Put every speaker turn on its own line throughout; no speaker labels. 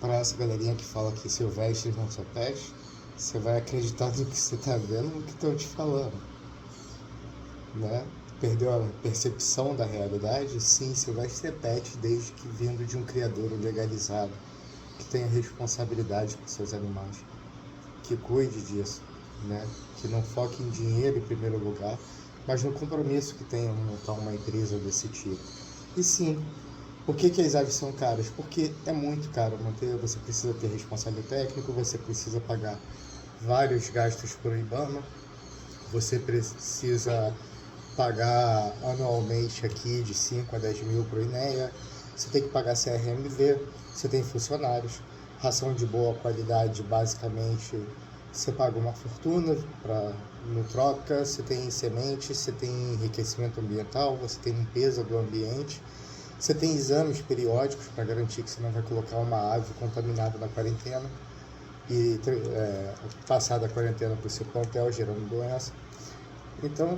Para essa galerinha que fala que silvestres não são pets, você vai acreditar no que você está vendo, no que estão te falando, né? Perdeu a percepção da realidade? Sim, silvestre é pet desde que vindo de um criador legalizado, que tenha responsabilidade com seus animais, que cuide disso, né? Que não foque em dinheiro em primeiro lugar, mas no compromisso que tenha montar uma empresa desse tipo. E sim, por que as aves são caras? Porque é muito caro manter, você precisa ter responsável técnico, você precisa pagar vários gastos por IBAMA, você precisa pagar anualmente aqui de 5 a 10 mil para o INEA, você tem que pagar CRMV, você tem funcionários, ração de boa qualidade, basicamente você paga uma fortuna no troca, você tem semente, você tem enriquecimento ambiental, você tem limpeza do ambiente, você tem exames periódicos para garantir que você não vai colocar uma ave contaminada na quarentena e passar da quarentena para o seu plantel gerando doença. Então,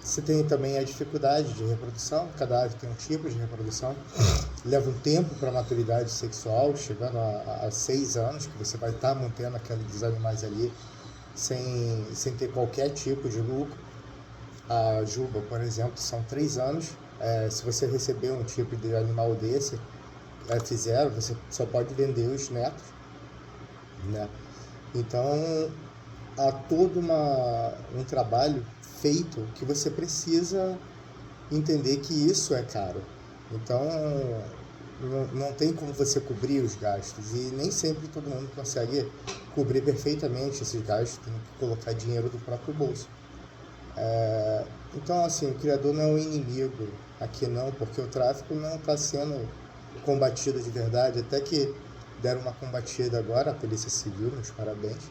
você tem também a dificuldade de reprodução, cada ave tem um tipo de reprodução, leva um tempo para a maturidade sexual, chegando a 6 anos, que você vai estar mantendo aqueles animais ali sem ter qualquer tipo de lucro. A juba, por exemplo, são 3 anos. Se você receber um tipo de animal desse, F0, você só pode vender os netos, né? Então, há todo um trabalho feito que você precisa entender que isso é caro. Então, não tem como você cobrir os gastos e nem sempre todo mundo consegue cobrir perfeitamente esses gastos, tem que colocar dinheiro do próprio bolso. Então, assim, o criador não é um inimigo aqui não, porque o tráfico não está sendo combatido de verdade, até que deram uma combatida agora, a Polícia Civil, meus parabéns,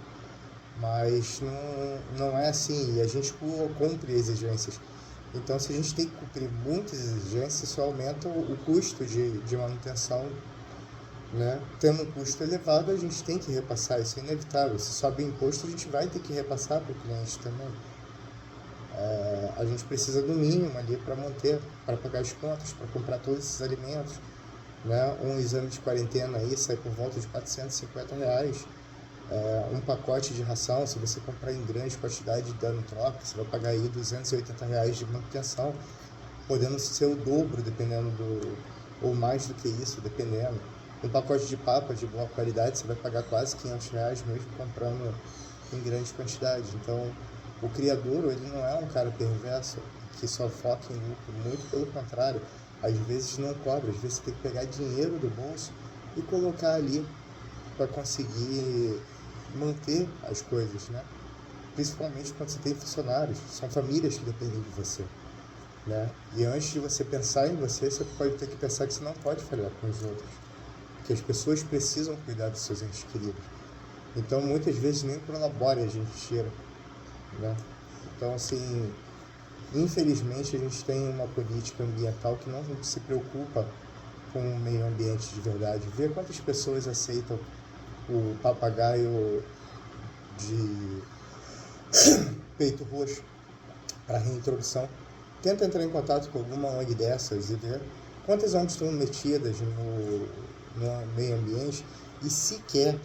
mas não é assim, e a gente cumpre exigências. Então, se a gente tem que cumprir muitas exigências, isso aumenta o custo de manutenção, né? Tendo um custo elevado, a gente tem que repassar, isso é inevitável. Se sobe o imposto, a gente vai ter que repassar para o cliente também. A gente precisa do mínimo ali para manter, para pagar as contas, para comprar todos esses alimentos, né? Um exame de quarentena aí sai por volta de R$450. Um pacote de ração, se você comprar em grande quantidade dando troca, você vai pagar aí R$280 de manutenção, podendo ser o dobro, dependendo ou mais do que isso, dependendo. Um pacote de papa de boa qualidade, você vai pagar quase R$500 mesmo comprando em grande quantidade. Então, o criador, ele não é um cara perverso que só foca em lucro, muito pelo contrário. Às vezes não cobra, às vezes você tem que pegar dinheiro do bolso e colocar ali para conseguir manter as coisas, né? Principalmente quando você tem funcionários, são famílias que dependem de você, né? E antes de você pensar em você, você pode ter que pensar que você não pode falhar com os outros, que as pessoas precisam cuidar dos seus entes queridos. Então, muitas vezes nem por labore a gente tira, né? Então, assim, infelizmente a gente tem uma política ambiental que não se preocupa com o meio ambiente de verdade. Vê quantas pessoas aceitam o papagaio de peito roxo para reintrodução. Tenta entrar em contato com alguma ONG dessas e ver quantas ONGs estão metidas no meio ambiente e sequer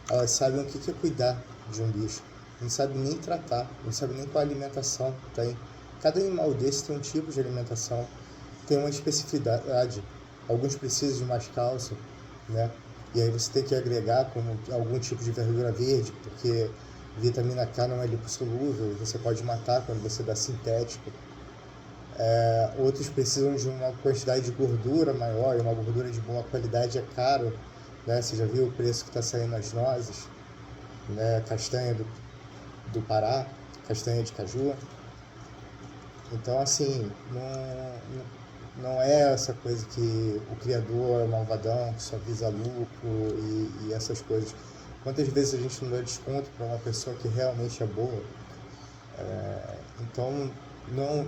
elas sabem o que é cuidar de um bicho. Não sabem nem tratar, não sabem nem qual alimentação tem. Cada animal desse tem um tipo de alimentação, tem uma especificidade. Alguns precisam de mais cálcio, né? E aí você tem que agregar como algum tipo de verdura verde, porque vitamina K não é lipossolúvel, você pode matar quando você dá sintético. Outros precisam de uma quantidade de gordura maior, e uma gordura de boa qualidade é caro, né? Você já viu o preço que está saindo as nozes, né? Castanha do Pará, castanha de caju. Então, assim, não é essa coisa que o criador é malvadão, que só visa lucro e essas coisas. Quantas vezes a gente não dá desconto para uma pessoa que realmente é boa? Então,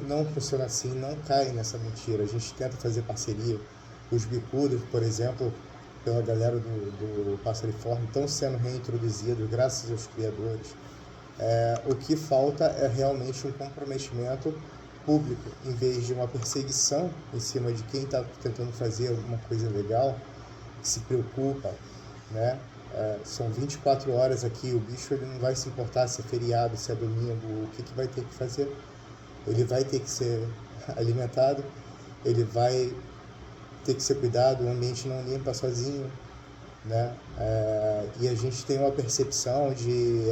não funciona assim, não cai nessa mentira. A gente tenta fazer parceria. Os bicudos, por exemplo, pela galera do Passeriforme, estão sendo reintroduzidos graças aos criadores. O que falta é realmente um comprometimento público, em vez de uma perseguição em cima de quem está tentando fazer alguma coisa legal, que se preocupa, né? São 24 horas aqui, o bicho ele não vai se importar se é feriado, se é domingo, o que vai ter que fazer. Ele vai ter que ser alimentado, ele vai ter que ser cuidado, o ambiente não limpa sozinho, né? E a gente tem uma percepção de,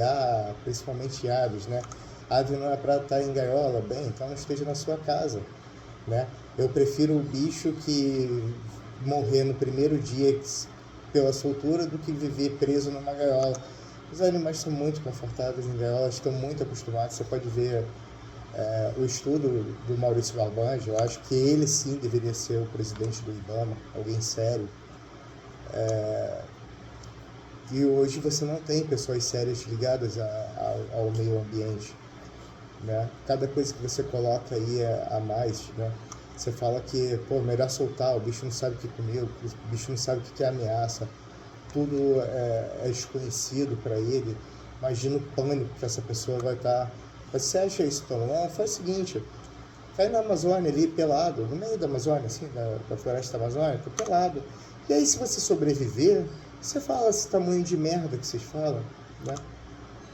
principalmente aves, né? Ave não é para estar em gaiola, bem, então não esteja na sua casa, né? Eu prefiro o bicho que morrer no primeiro dia pela soltura do que viver preso numa gaiola. Os animais são muito confortáveis em gaiola, estão muito acostumados. Você pode ver o estudo do Maurício Barbanjo. Eu acho que ele sim deveria ser o presidente do IBAMA, alguém sério. E hoje você não tem pessoas sérias ligadas ao meio ambiente, né? Cada coisa que você coloca aí a mais, né? Você fala que, melhor soltar, o bicho não sabe o que comer, o bicho não sabe o que é ameaça, tudo é desconhecido para ele. Imagina o pânico que essa pessoa vai estar. Você acha isso tão bom? Faz o seguinte, vai na Amazônia ali, pelado, no meio da Amazônia, assim, da floresta amazônica, pelado. E aí, se você sobreviver, você fala esse tamanho de merda que vocês falam, né?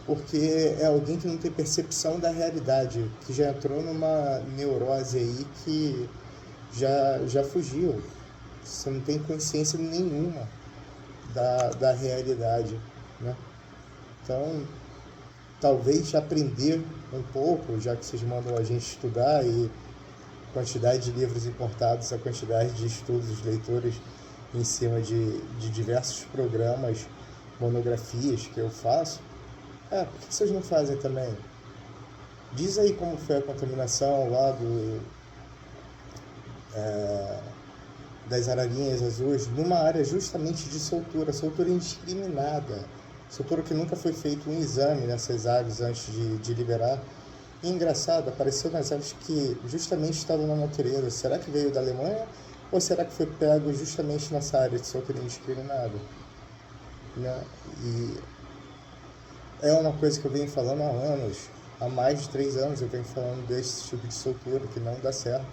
Porque é alguém que não tem percepção da realidade, que já entrou numa neurose aí que já fugiu. Você não tem consciência nenhuma da realidade, né? Então, talvez aprender um pouco, já que vocês mandam a gente estudar, e a quantidade de livros importados, a quantidade de estudos, leitores em cima de diversos programas, monografias que eu faço, por que vocês não fazem também? Diz aí como foi a contaminação lá das ararinhas azuis, numa área justamente de soltura indiscriminada, soltura que nunca foi feito um exame nessas aves antes de liberar. E engraçado, apareceu nas aves que justamente estavam na natureza. Será que veio da Alemanha ou será que foi pego justamente nessa área de soltura indiscriminada? Né? E é uma coisa que eu venho falando há anos, há mais de 3 anos eu venho falando desse tipo de soltura que não dá certo.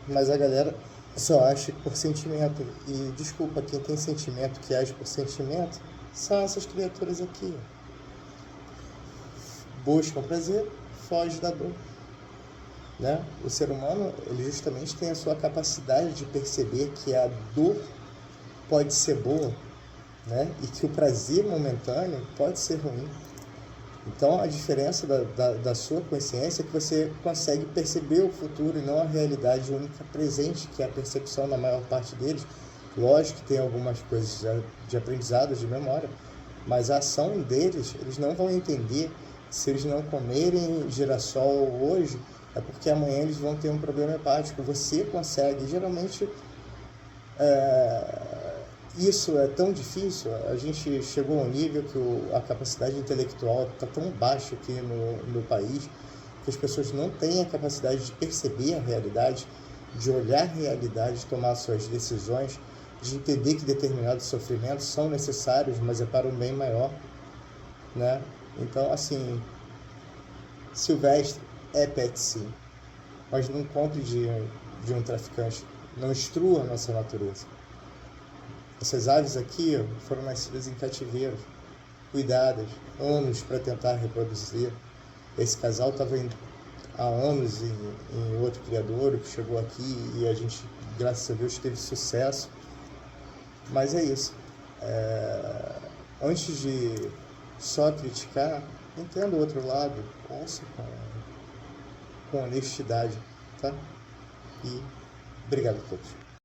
Mas a galera só acha por sentimento. E desculpa, quem tem sentimento, que age por sentimento, são essas criaturas aqui. Buscam prazer, foge da dor, né? O ser humano, ele justamente tem a sua capacidade de perceber que a dor pode ser boa, né? E que o prazer momentâneo pode ser ruim. Então, a diferença da sua consciência é que você consegue perceber o futuro e não a realidade única presente, que é a percepção na maior parte deles. Lógico que tem algumas coisas de aprendizado, de memória, mas a ação deles, eles não vão entender. Se eles não comerem girassol hoje, é porque amanhã eles vão ter um problema hepático. Você consegue, geralmente, isso é tão difícil. A gente chegou a um nível que a capacidade intelectual está tão baixa aqui no país, que as pessoas não têm a capacidade de perceber a realidade, de olhar a realidade, de tomar suas decisões, de entender que determinados sofrimentos são necessários, mas é para um bem maior, né? Então, assim, silvestre é pet sim, mas não compre de um traficante, não destrua a nossa natureza. Essas aves aqui foram nascidas em cativeiro, cuidadas, anos para tentar reproduzir. Esse casal estava há anos em outro criadouro que chegou aqui e a gente, graças a Deus, teve sucesso. Mas é isso. Antes de só criticar, entenda o outro lado, ouça com honestidade, tá? E obrigado a todos.